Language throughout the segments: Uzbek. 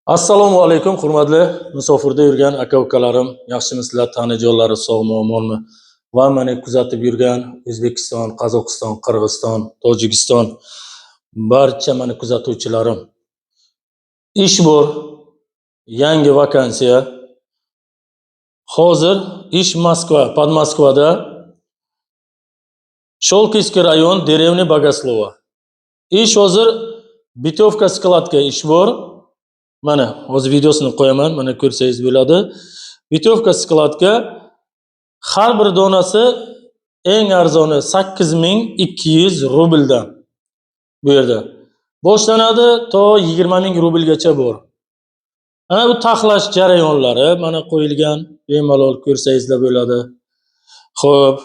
Assalomu alaykum, hurmatli musofirda yurgan aka-ukalarim, yaxshimisizlar, tanijonlari sog'mi, omonmi? Va meni kuzatib yurgan O'zbekiston, Qozog'iston, Qirg'iziston, Tojikiston barcha meni kuzatuvchilarim. Ish bor, yangi vakansiya. Hozir ish Moskva, Podmoskvada, Sholkivskiy rayon, Derevnya Bogoslova. Ish hozir Bitovka skladga ish bor. Mana hozir videosini qo'yaman, mana ko'rsangiz bo'ladi. Bitovka skladga har bir donasi eng arzoni 8200 rubldan bu yerda. Boshlanadi to 20000 rublgacha bor. Ana bu taxlash jarayonlari mana qo'yilgan, bemalol ko'rsangizlar bo'ladi. Xo'p,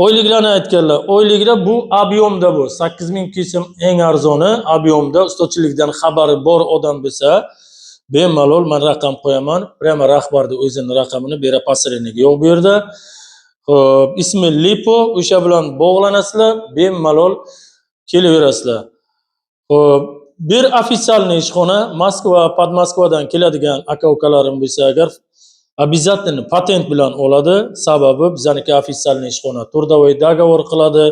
oyliklarni aytganlar. Oyliklar bu ob'yomda bu. 8200 so'm eng arzoni ob'yomda, ustochilikdan xabari bor odam bo'lsa, bemalol men raqam qo'yaman. Prямо rahbarning o'zining raqamini bera pasreniga yo'q bu yerda. Xo'p, ismi Lipo, o'sha bilan bog'lanasizlar, bemalol kelaverasizlar. Xo'p, bir ofitsialniy ishxona, Moskva, Podmoskvadan keladigan aka-ukalarim bo'lsa agar обязательно patent bilan oladi. Sababi bizaniki ofitsialniy ishxona, turdovoy dogovor qiladi.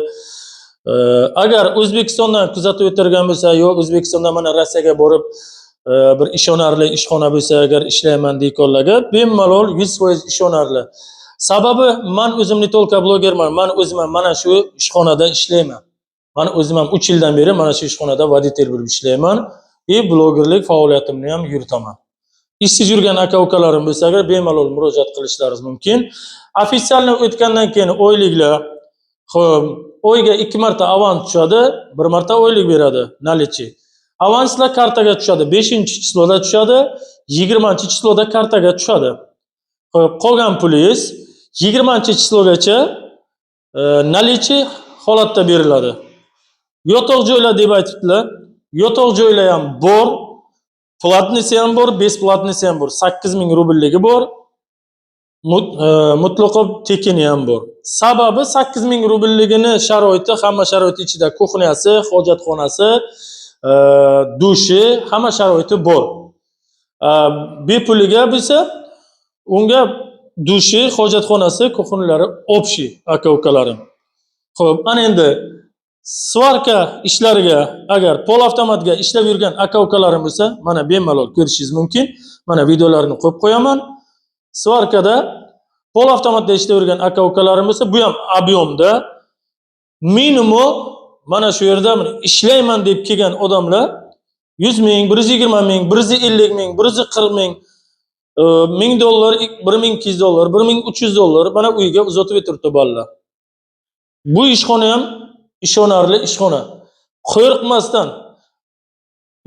Agar O'zbekistondan kuzatib o'tirgan bo'lsa, yo'q O'zbekistondan mana Rossiyaga borib bir ishonarli ishxona bo'lsa agar ishlayman deyotganlarga bemalol 100% ishonarli. Sababi men o'zim ne только blogerman, men o'zim mana shu ishxonada ishlayman. Men o'zim ham 3 yildan beri mana shu ishxonada voditel bo'lib ishlayman. Blogerlik faoliyatimni ham yuritaman. Ishsiz yurgan aka-ukalarim bo'lsa agar bemalol murojaat qilishlaringiz mumkin. Ofitsialni o'tgandan keyin oyliklar, xo'p, oyga 2 marta avans tushadi, 1 marta oylik beradi, nalichi. Avanslar kartaga tushadi, 5-chislada tushadi, 20-chislada kartaga tushadi. Xo'p, qolgan pulingiz 20-chislogacha nalichi holatda beriladi. Yotoq joylar deb aytibdilar. Yotoq joylar ham bor. Platnisi ham bor, besplatnisi ham bor. 8000 rublligi bor. Mutlaqo tekini ham bor. Sababi 8000 rublligini sharoiti, hamma sharoit ichida kuxnyasi, hojatxonasi, dushi, hamma sharoiti bor. Bepuliga bo'lsa, unga dushi, hojatxonasi, kuxnalari общий aka-ukalarim. Xo'p, ana endi svarka ishlariga agar pol avtomatga ishlab yurgan aka-ukalarim bo'lsa, mana bemalol ko'rishingiz mumkin. Mana videolarini qo'yib qo'yaman. Svarkada pol avtomatda ishlab yurgan aka-ukalarim bo'lsa, bu ham ob'yomda minimum mana shu yerda ishlayman deb kelgan odamlar 100 ming, 120 ming, 150 ming, 140 ming, $1000, $1200, $1300 mana uyga uzatib o'tiribdi bolalar. Bu ishxona ham ishonarli ishxona. Qo'rqmasdan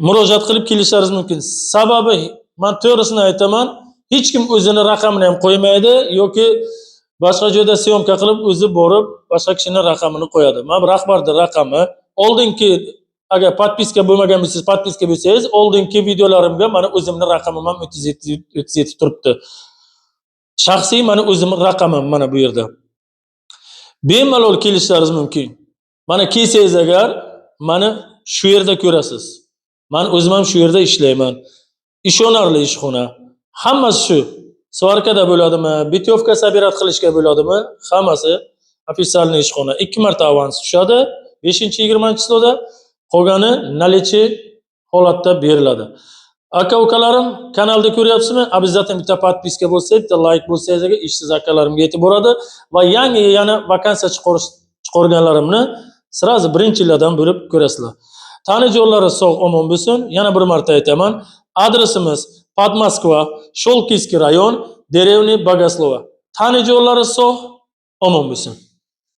murojaat qilib kelishlaringiz mumkin. Sababi men to'g'risini aytaman, hech kim o'zini raqamini ham qo'ymaydi yoki boshqa joyda syomka qilib o'zi borib boshqa kishining raqamini qo'yadi. Men rahbarning raqami oldingi agar podpiska bo'lmagan bo'lsangiz, podpiska bo'lsangiz, oldingi videolarimga mana o'zimning raqamim ham 37 turibdi. Shaxsiy mana o'zimning raqamim mana bu yerda. Bemalol kelishlaringiz mumkin. Mana kelsangiz agar meni shu yerda ko'rasiz. Men o'zim ham shu yerda ishlayman. Ishonarli ishxona. Hammasi shu. Svarkada bo'ladimi, bitovka sabirat qilishga bo'ladimi, hammasi ofitsialniy ishxona. 2 marta avans tushadi, 5-20-chislada, qolgani nalichi holatda beriladi. Aka-ukalarim, kanalda ko'ryapsizmi? Обязательно bitta podpiska bo'lsa, bitta like bo'lsangiz, ishsiz akalarimga yetib boradi va yangi yana vakansiya chiqarganlarimni sразу birinchilardan bo'lib ko'rasizlar. Tanijonlari sog' omon bo'lsin. Yana bir marta aytaman. Adresimiz Podmoskva, Sholkivskiy rayon, Derevnya Bogoslova. Tanijonlari sog' omon bo'lsin.